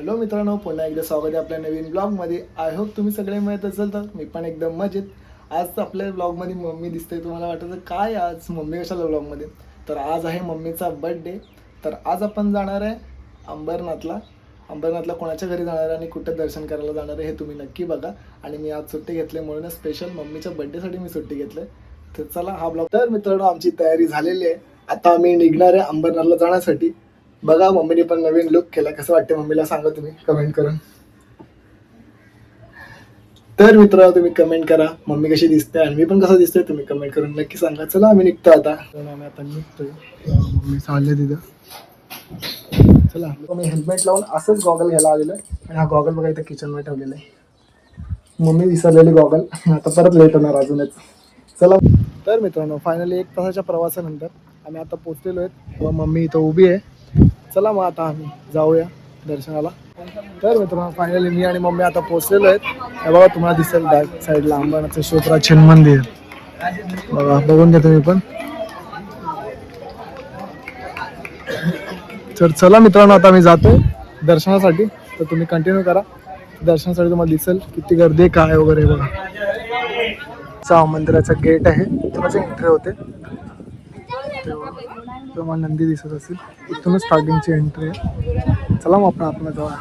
Hello मित्रांनो, पुन्हा एकदा स्वागत आहे आपल्या नवीन ब्लॉगमध्ये. आय होप तुम्ही सगळे माहीत असेल तर मी पण एकदम मजेत. आज आपल्या ब्लॉगमध्ये मम्मी दिसते. तुम्हाला वाटतं काय आज मम्मी कशाला ब्लॉगमध्ये? तर आज आहे मम्मीचा बर्थडे. तर आज आपण जाणार आहे अंबरनाथला. अंबरनाथला कोणाच्या घरी जाणार आहे आणि कुठं दर्शन करायला जाणार आहे हे तुम्ही नक्की बघा. आणि मी आज सुट्टी घेतली म्हणून स्पेशल मम्मीच्या बर्थडेसाठी मी सुट्टी घेतली. तर चला हा ब्लॉग. तर मित्रांनो, आमची तयारी झालेली आहे. आता आम्ही निघणार आहे अंबरनाथला जाण्यासाठी. बघा, मम्मीने पण नवीन लुक केला. कसं वाटतं मम्मीला सांगा तुम्ही कमेंट करून. तर मित्र, तुम्ही कमेंट करा मम्मी कशी दिसते आणि मी पण कसं दिसतोय तुम्ही कमेंट करून नक्की सांगा. चला आम्ही निघतो आता. आम्ही आता निघतोय. मम्मी चालले तिथं. चला मी हेल्मेट लावून असंच गॉगल घ्यायला आलेलो आहे. आणि हा गॉगल बघा इथं किचनमध्ये ठेवलेला आहे. मम्मी विसरलेली गॉगल. आता परत लेट होणार अजूनच. चला. तर मित्रांनो, फायनली 1 तासाच्या प्रवासानंतर आम्ही आता पोहोचलेलो आहेत व मम्मी इथं उभी आहे. चला मग आता आम्ही जाऊया दर्शनाला. तर मित्रांनो, फायनली मी आणि मम्मी आता पोहोचलेलो आहेत. हे बघा, तुम्हाला दिसेल बॅक साईडला अंबरनाथचं श्रीप्राचीन मंदिर. बघा, बघून घ्या तुम्ही पण. तर चला मित्रांनो, आता मी जातो दर्शनासाठी. तर तुम्ही कंटिन्यू करा. दर्शनासाठी तुम्हाला दिसेल किती गर्दी काय वगैरे. बघा, मंदिराचा गेट आहे, इथूनच एंट्री होते. तुम्हाला नंदी दिसत असेल, इथूनच स्टार्टिंगची एंट्री आहे. चला मग आपण आतमध्ये जाऊया.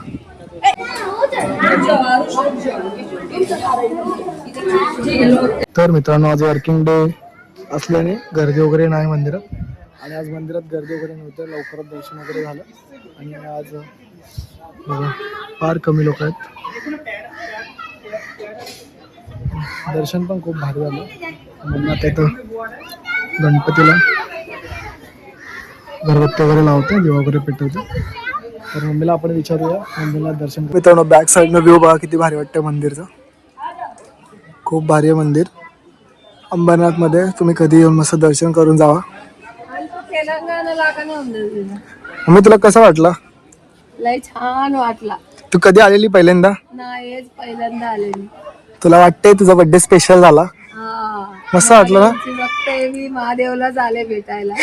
तर मित्रांनो, आज वर्किंग डे असल्याने गर्दी वगैरे नाही मंदिरात. आणि आज मंदिरात गर्दी वगैरे नव्हतं, लवकरच दर्शन वगैरे झालं. आणि आज बघा फार कमी लोक आहेत. दर्शन पण खूप भारी झालं. मम्मी आता इथं गणपतीला घरबत्ती वगैरे लावते, दिवा वगैरे पेटवते. तर मम्मीला आपण विचारूया, मम्मीला दर्शन. मित्रांनो, बॅक साईडनं व्ह्यू बघा किती भारी वाटतं मंदिरचं. खूप भारी आहे मंदिर. अंबरनाथमध्ये तुम्ही कधी येऊन मस्त दर्शन करून जावा. मम्मी, तुला कसं वाटलं? लय छान वाटला. तू कधी आलेली पहिल्यांदा? नाही, पहिल्यांदा आलेली. तुला वाटतंय तुझा बर्थडे स्पेशल झाला? मस्त वाटलं ना? बघते मी महादेवलाच आले भेटायला.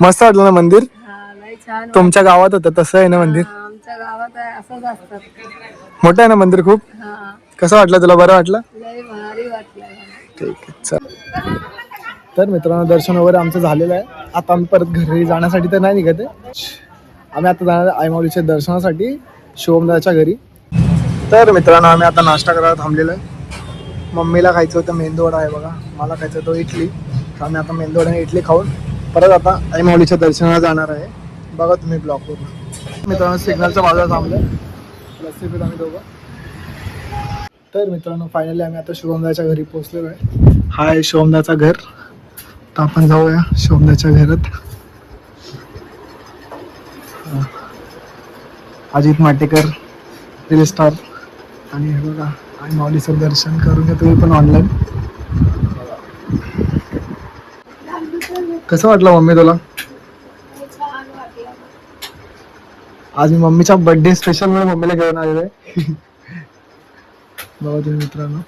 मस्त वाटलं ना मंदिर? लय छान. तुमच्या गावात होतं तसं आहे ना मंदिर? आमच्या गावात आहे, असंच असतात. मोठं आहे ना मंदिर खूप? कसं वाटलं तुला? बरं वाटलं? लय भारी वाटलं. ठीक आहे, चल. तर मित्रांनो, दर्शन वगैरे आमचं झालेलं आहे. आता आम्ही परत घरी जाण्यासाठी तर नाही निघत आहे. आम्ही आता जाणार आईमाऊलीच्या दर्शनासाठी शिवमदाच्या घरी. तर मित्रांनो, आम्ही आता नाश्ता करायला थांबलेलो आहे. मम्मीला खायचं होतं मेंदूवडा आहे बघा, मला खायचं होतं इडली. तर आम्ही आता मेंदूवडा आणि इडली खाऊन परत आता आईमाऊलीच्या दर्शनाला जाणार आहे. बघा तुम्ही ब्लॉग करून. मित्रांनो, सिग्नलच्या बाजूला थांबलं, लस्सी पित आम्ही दोघं. तर मित्रांनो, फायनली आम्ही आता शिवमदाच्या घरी पोहोचलेलो आहे. हा आहे शिवमदाचं घर. तर आपण जाऊया शिवमदाच्या घरात. Ajit Matekar reel star. आणि हे बघा, आई माऊलीचं दर्शन करून घ्या तुम्ही पण ऑनलाईन. कसं वाटलं मम्मी तुला? आज मी मम्मीच्या बर्थडे स्पेशल म्हणून मम्मीला घेऊन आलेलो आहे. बघा तुम्ही मित्रांनो,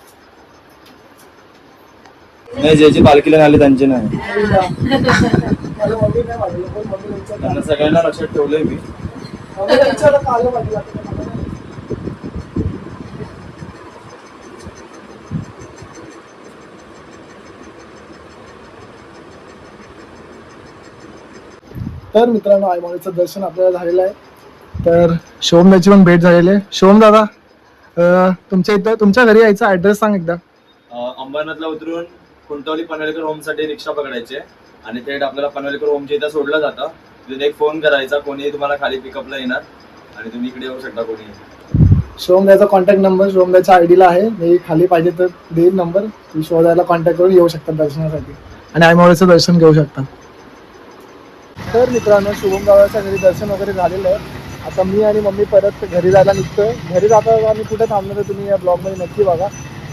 नाही ज्याची पालखीला आले त्यांचे नाही. त्यांना सगळ्यांना लक्षात ठेवलंय मी. तर मित्रांनो, आईमाऊलीचं दर्शन आपल्याला झालेलं आहे. तर शिवमदाची पण भेट झालेली आहे. शिवम दादा, तुमच्या इथं तुमच्या घरी यायचा ऍड्रेस सांग एकदा. अंबरनाथला उतरून खुंटवली पनवेलकर होम साठी रिक्षा पकडायचे आणि थेट आपल्याला पनवेलकर होमच्या इथं सोडलं जातं. तिथे एक फोन करायचा, कोणी तुम्हाला खाली पिकअपला येणार आणि तुम्ही इकडे येऊ शकता कोणी. शिवमदाचा कॉन्टॅक्ट नंबर शिवमदाच्या आयडीला आहे. मी खाली पाहिजे तर देईन नंबर. शिवमदाला कॉन्टॅक्ट करून येऊ शकतात दर्शनासाठी आणि आईमाऊलीचं दर्शन घेऊ शकता. तर मित्रांनो, शिवमदाच्या घरी दर्शन वगैरे झालेलं आहे. आता मी आणि मम्मी परत घरी जायला निघतोय. घरी जाता आम्ही कुठे थांबलो तर तुम्ही या ब्लॉगमध्ये नक्की बघा.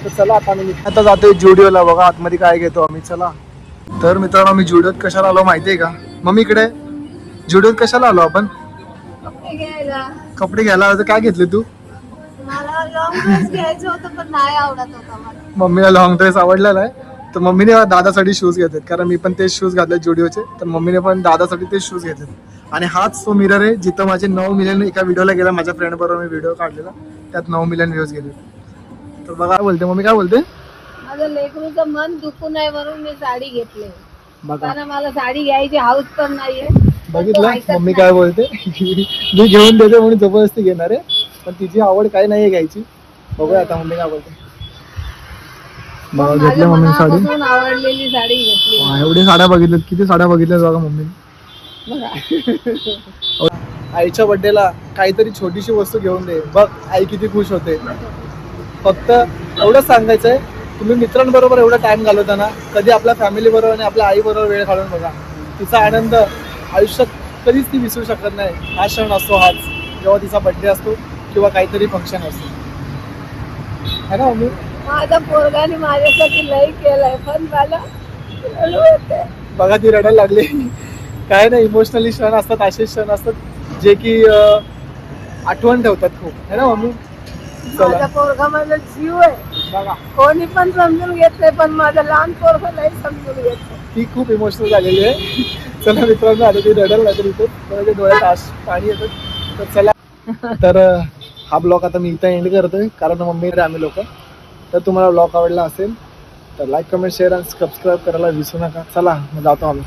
तर चला आता आम्ही आता जातोय जुडिओला. बघा आतमध्ये काय घेतो आम्ही, चला. तर मित्रांनो, आम्ही जुडिओत कशाला आलो माहितीये का? मम्मी इकडे जुडिओत कशाला आलो आपण? कपडे घ्यायला. काय घेतले तू? मला लॉंग ड्रेस घ्यायचं होतं पण नाही आवडत होता मला. मम्मीला लॉंग ड्रेस आवडला नाही. तर मम्मीने दादासाठी शूज घेतलेत, कारण मी पण तेच शूज घातले जुडिओचे. तर मम्मीने पण दादासाठी तेच शूज घेतलेत. आणि हाच तो मिरर आहे जिथं माझे 9 मिलियन एका व्हिडिओला गेला. माझ्या फ्रेंड बरोबर मी व्हिडिओ काढलेला, त्यात 9 मिलियन व्ह्यूज गेले. तर बघा काय बोलते मम्मी, काय बोलते? माझं लेकरूचं मन दुखू नये म्हणून मी साडी घेतली. बघा कारण मला साडी घ्यायची हाऊस पण नाहीये. बघितलं ऐकत मम्मी नाही. काय बोलते. मी घेऊन देते म्हणून जबरदस्ती घेणार आहे, पण तिची आवड काय नाहीये घ्यायची. बघूया आता मम्मी काय बोलते. बघा घेतली माझ्या मम्मी साडी. मनापासून आवडलेली साडी घेतली. एवढी साड्या बघितल्यात, किती साड्या बघितल्यात बघा मम्मी. बघा. आईच्या बर्थडेला काहीतरी छोटीशी वस्तू घेऊन दे, बघ आई किती खुश होते. फक्त एवढंच सांगायचंय, तुम्ही मित्रांबरोबर एवढा टाइम घालवताना कधी आपल्या फॅमिली बरोबर आणि आपल्या आई बरोबर वेळ घालवून बघा. तिचा आनंद आयुष्यात कधीच ती विसरू शकत नाही. हा क्षण असतो हाच, जेव्हा तिचा बर्थडे असतो किंवा काहीतरी फंक्शन असतो, है ना मम्मी? माझ्या पोरगाने माझ्यासाठी लई केलंय, पण मला रडू येते. बघा ती रडायला लागली. काय नाही, इमोशनली क्षण असतात, असे क्षण असतात जे की आठवण ठेवतात खूप, है ना मम्मी? माझा चला पोरगा माझा जीव आहे. बघा कोणी पण समजून घेत नाही, पण माझं लहान पोरगा नाही समजून घेत. ती खूप इमोशनल झालेली आहे. चला मित्रांनो, आता ती रडेल नाही तर इथं डोळ्यात पाणी येतं. तर चला, तर हा ब्लॉग आता मी इथं एंड करतोय, कारण मम्मी आम्ही लोक. तर तुम्हाला ब्लॉग आवडला असेल तर लाईक, कमेंट, शेअर आणि सबस्क्राईब करायला विसरू नका. चला मग जातो आम्ही.